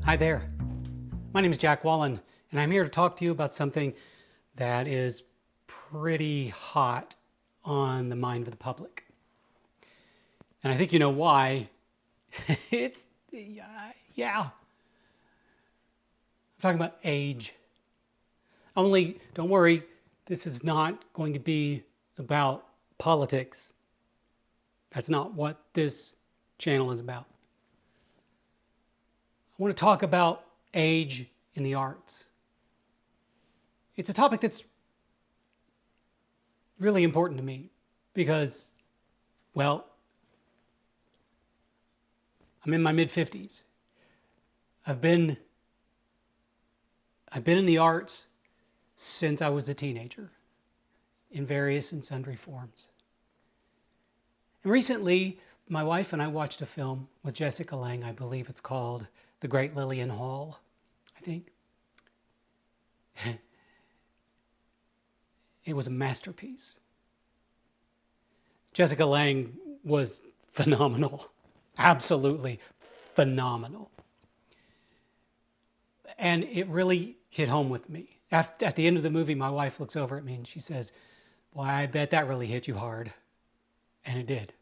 Hi there. My name is Jack Wallen, and I'm here to talk to you about something that is pretty hot on the mind of the public. And I think you know why. Yeah. I'm talking about age. Only, don't worry, this is not going to be about politics. That's not what this channel is about. I want to talk about age in the arts. It's a topic that's really important to me because, well, I'm in my mid-50s. I've been in the arts since I was a teenager in various and sundry forms. And recently, my wife and I watched a film with Jessica Lange. I believe it's called The Great Lillian Hall, I think. It was a masterpiece. Jessica Lange was phenomenal, absolutely phenomenal. And it really hit home with me. At the end of the movie, my wife looks over at me and she says, "Boy, I bet that really hit you hard." And it did.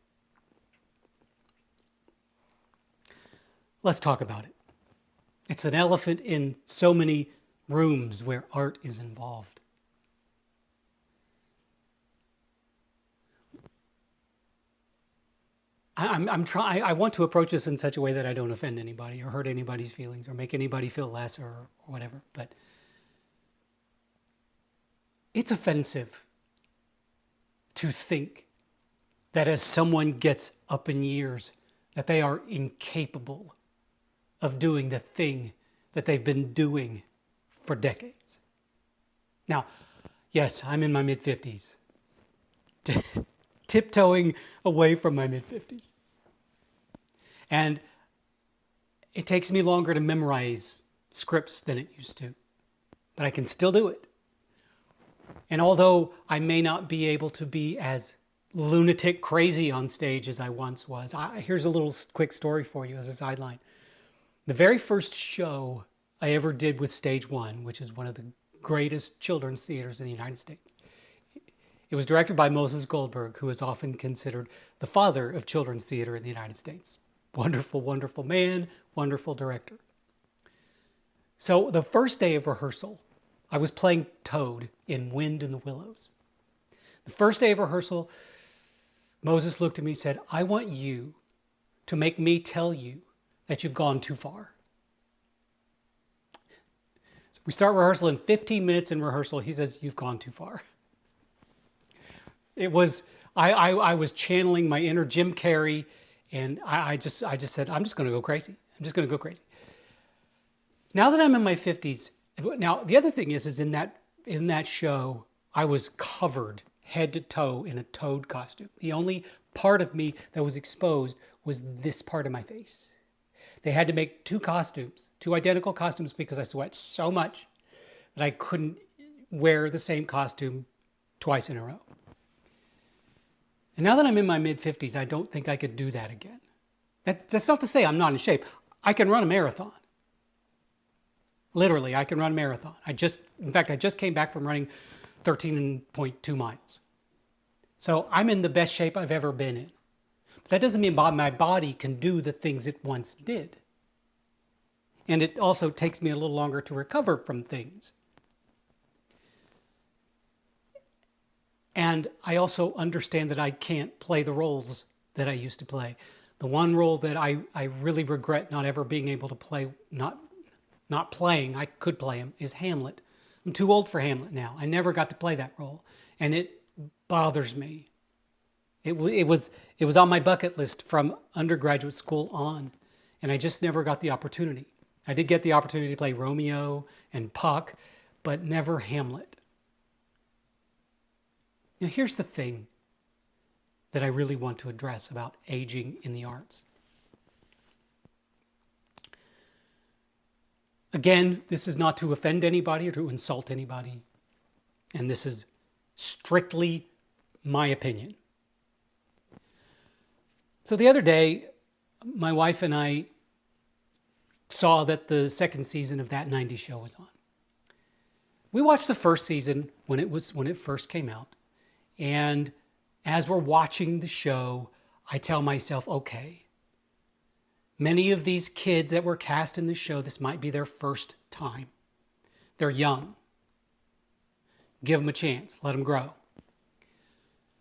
Let's talk about it. It's an elephant in so many rooms where art is involved. I want to approach this in such a way that I don't offend anybody or hurt anybody's feelings or make anybody feel less or whatever. But it's offensive to think that as someone gets up in years, that they are incapable of doing the thing that they've been doing for decades. Now, yes, I'm in my mid-50s. Tiptoeing away from my mid-50s. And it takes me longer to memorize scripts than it used to. But I can still do it. And although I may not be able to be as lunatic crazy on stage as I once was, here's a little quick story for you as a sideline. The very first show I ever did with Stage One, which is one of the greatest children's theaters in the United States, it was directed by Moses Goldberg, who is often considered the father of children's theater in the United States. Wonderful, wonderful man, wonderful director. So the first day of rehearsal, I was playing Toad in Wind in the Willows. The first day of rehearsal, Moses looked at me and said, "I want you to make me tell you that you've gone too far." So we start rehearsal, in 15 minutes in rehearsal, he says, "You've gone too far." It was, I was channeling my inner Jim Carrey, and I just said, I'm just going to go crazy. I'm just going to go crazy. Now that I'm in my 50s, now the other thing is in that show, I was covered head to toe in a Toad costume. The only part of me that was exposed was this part of my face. They had to make two identical costumes, because I sweat so much that I couldn't wear the same costume twice in a row. And now that I'm in my mid-50s, I don't think I could do that again. That's not to say I'm not in shape. I can run a marathon. Literally, I can run a marathon. In fact, I just came back from running 13.2 miles. So I'm in the best shape I've ever been in. But that doesn't mean my body can do the things it once did. And it also takes me a little longer to recover from things. And I also understand that I can't play the roles that I used to play. The one role that I really regret not ever being able to play, not playing, I could play him, is Hamlet. I'm too old for Hamlet now. I never got to play that role. And it bothers me. It was on my bucket list from undergraduate school on, and I just never got the opportunity. I did get the opportunity to play Romeo and Puck, but never Hamlet. Now, here's the thing that I really want to address about aging in the arts. Again, this is not to offend anybody or to insult anybody, and this is strictly my opinion. So the other day, my wife and I saw that the second season of that 90s show was on. We watched the first season when it first came out. And as we're watching the show, I tell myself, okay, many of these kids that were cast in the show, this might be their first time. They're young. Give them a chance. Let them grow.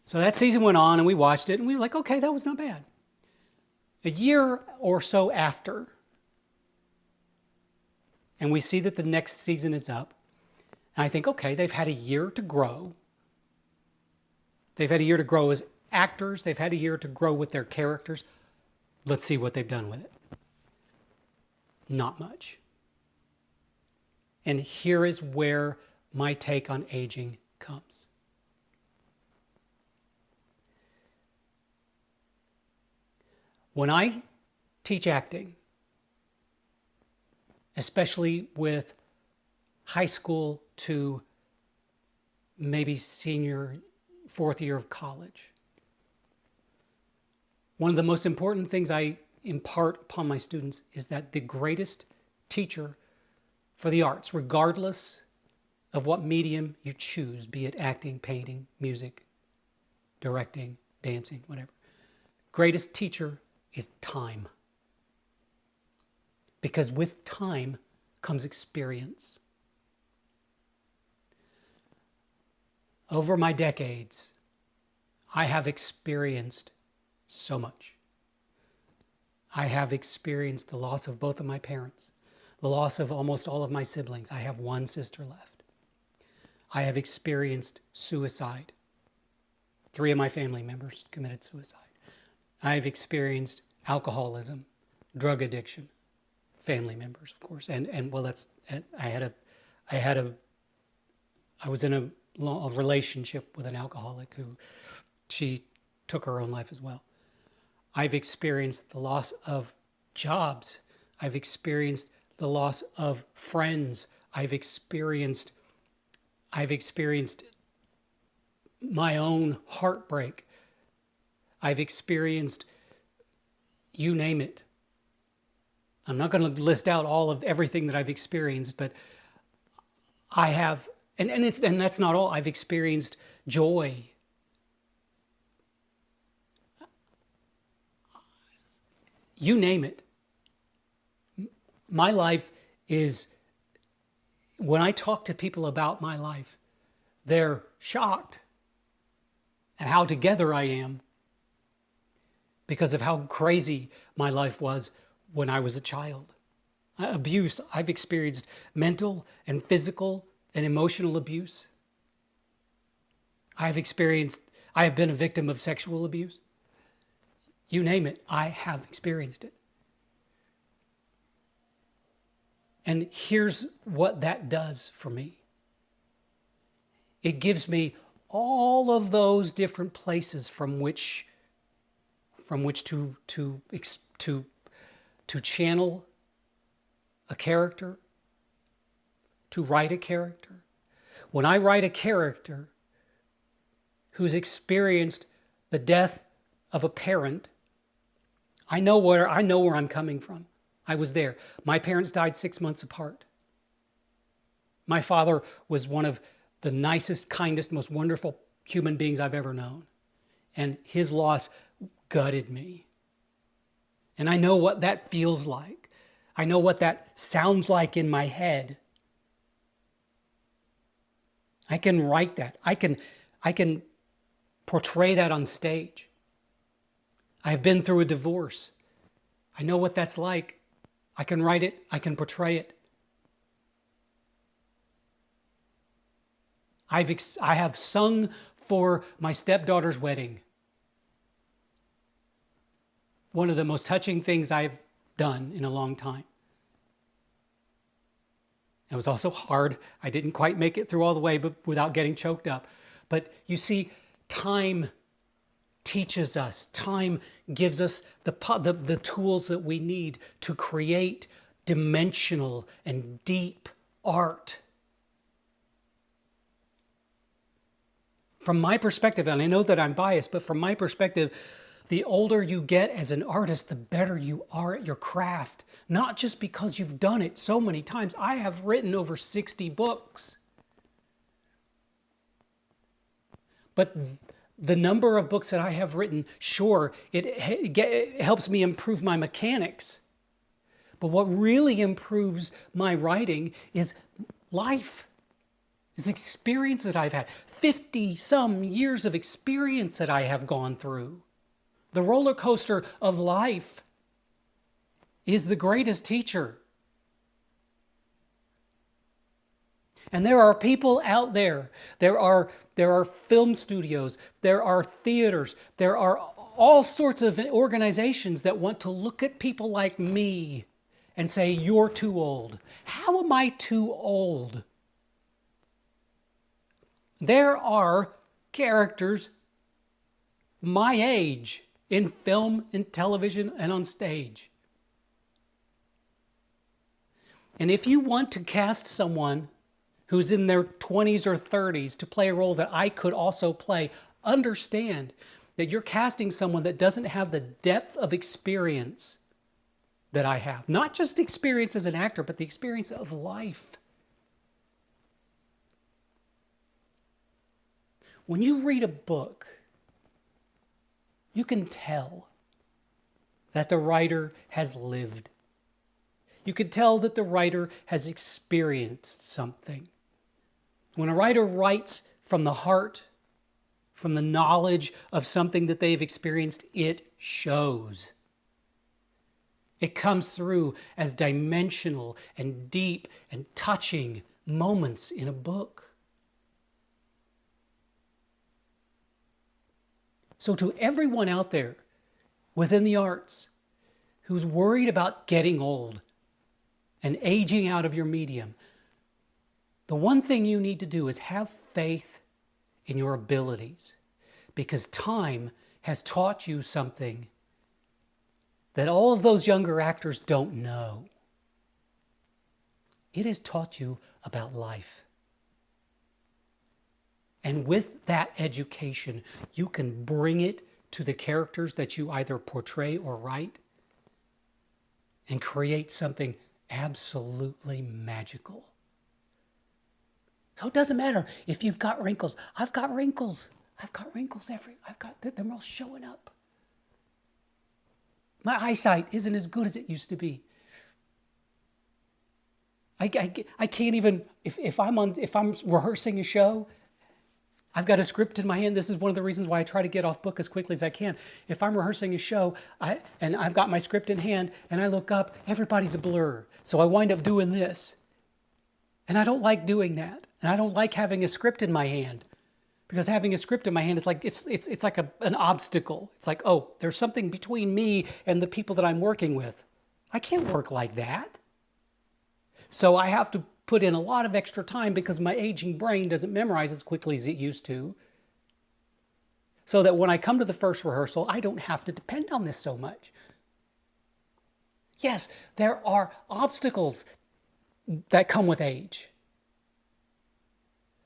So that season went on and we watched it and we were like, okay, that was not bad. A year or so after, and we see that the next season is up, and I think, okay, they've had a year to grow. They've had a year to grow as actors. They've had a year to grow with their characters. Let's see what they've done with it. Not much. And here is where my take on aging comes. When I teach acting, especially with high school to maybe senior, fourth year of college, one of the most important things I impart upon my students is that the greatest teacher for the arts, regardless of what medium you choose, be it acting, painting, music, directing, dancing, whatever, greatest teacher is time. Because with time comes experience. Over my decades, I have experienced so much. I have experienced the loss of both of my parents, the loss of almost all of my siblings. I have one sister left. I have experienced suicide. 3 of my family members committed suicide. I have experienced alcoholism, drug addiction, family members, of course, and well, I was in a relationship with an alcoholic who she took her own life as well. I've experienced the loss of jobs. I've experienced the loss of friends. I've experienced my own heartbreak. I've experienced, you name it. I'm not going to list out all of everything that I've experienced, but I have, and that's not all. I've experienced joy. You name it. My life is, when I talk to people about my life, they're shocked at how together I am because of how crazy my life was when I was a child. Abuse, I've experienced mental and physical and emotional abuse. I have been a victim of sexual abuse. You name it, I have experienced it. And here's what that does for me. It gives me all of those different places from which to channel a character, to write a character. When I write a character who's experienced the death of a parent, I know where I'm coming from. I was there. My parents died 6 months apart. My father was one of the nicest, kindest, most wonderful human beings I've ever known. And his loss gutted me. And I know what that feels like. I know what that sounds like in my head. I can write that. I can portray that on stage. I've been through a divorce. I know what that's like. I can write it. I can portray it. I have sung for my stepdaughter's wedding. One of the most touching things I've done in a long time. It was also hard. I didn't quite make it through all the way, but without getting choked up. But you see, time teaches us. Time gives us the tools that we need to create dimensional and deep art. From my perspective, and I know that I'm biased, but from my perspective, The older you get as an artist, the better you are at your craft. Not just because you've done it so many times. I have written over 60 books. But the number of books that I have written, sure, it helps me improve my mechanics. But what really improves my writing is life. Is experience that I've had. 50-some years of experience that I have gone through. The roller coaster of life is the greatest teacher. And there are people out there. There are film studios. There are theaters. There are all sorts of organizations that want to look at people like me and say, you're too old. How am I too old? There are characters my age in film, in television, and on stage. And if you want to cast someone who's in their 20s or 30s to play a role that I could also play, understand that you're casting someone that doesn't have the depth of experience that I have. Not just experience as an actor, but the experience of life. When you read a book, you can tell that the writer has lived. You can tell that the writer has experienced something. When a writer writes from the heart, from the knowledge of something that they've experienced, it shows. It comes through as dimensional and deep and touching moments in a book. So to everyone out there within the arts who's worried about getting old and aging out of your medium, the one thing you need to do is have faith in your abilities, because time has taught you something that all of those younger actors don't know. It has taught you about life. And with that education, you can bring it to the characters that you either portray or write and create something absolutely magical. So it doesn't matter if you've got wrinkles. I've got wrinkles. I've got them all showing up. My eyesight isn't as good as it used to be. I can't even, if I'm rehearsing a show, I've got a script in my hand. This is one of the reasons why I try to get off book as quickly as I can. If I'm rehearsing a show and I've got my script in hand and I look up, everybody's a blur. So I wind up doing this. And I don't like doing that. And I don't like having a script in my hand, because having a script in my hand is like, it's like an obstacle. It's like, oh, there's something between me and the people that I'm working with. I can't work like that. So I have to put in a lot of extra time, because my aging brain doesn't memorize as quickly as it used to. So that when I come to the first rehearsal, I don't have to depend on this so much. Yes, there are obstacles that come with age.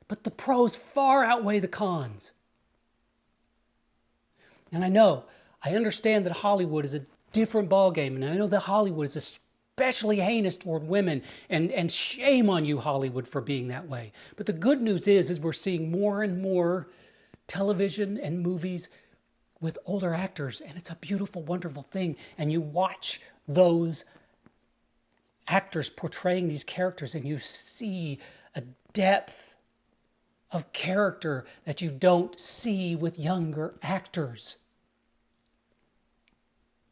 But the pros far outweigh the cons. And I understand that Hollywood is a different ballgame, and I know that Hollywood is especially heinous toward women, and shame on you, Hollywood, for being that way. But the good news is we're seeing more and more television and movies with older actors, and it's a beautiful, wonderful thing. And you watch those actors portraying these characters, and you see a depth of character that you don't see with younger actors.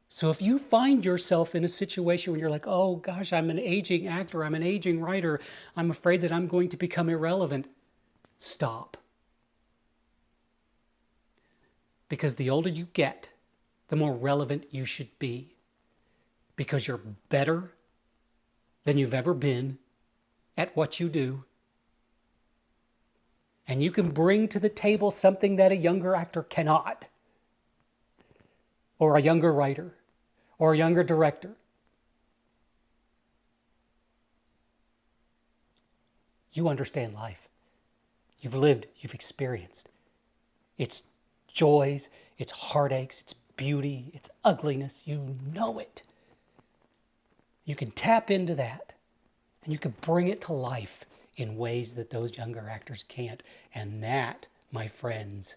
So if you find yourself in a situation where you're like, oh gosh, I'm an aging actor, I'm an aging writer, I'm afraid that I'm going to become irrelevant, stop. Because the older you get, the more relevant you should be. Because you're better than you've ever been at what you do. And you can bring to the table something that a younger actor cannot. Or a younger writer. Or a younger director. You understand life. You've lived, you've experienced. Its joys, its heartaches, its beauty, its ugliness. You know it. You can tap into that and you can bring it to life in ways that those younger actors can't. And that, my friends,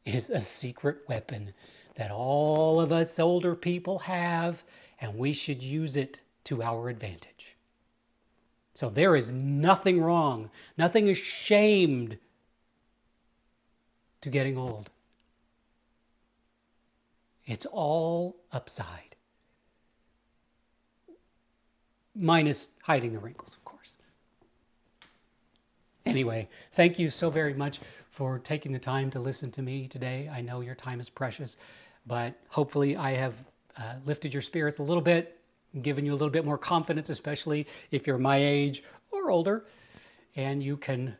is a secret weapon that all of us older people have, and we should use it to our advantage. So there is nothing wrong, nothing ashamed to getting old. It's all upside. Minus hiding the wrinkles, of course. Anyway, thank you so very much for taking the time to listen to me today. I know your time is precious, but hopefully I have lifted your spirits a little bit, given you a little bit more confidence, especially if you're my age or older, and you can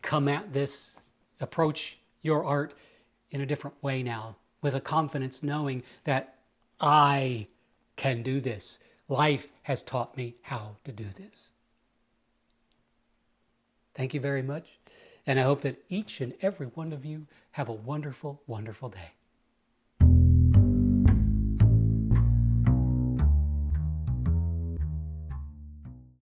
come at this, approach your art in a different way now, with a confidence knowing that I can do this. Life has taught me how to do this. Thank you very much. And I hope that each and every one of you have a wonderful, wonderful day.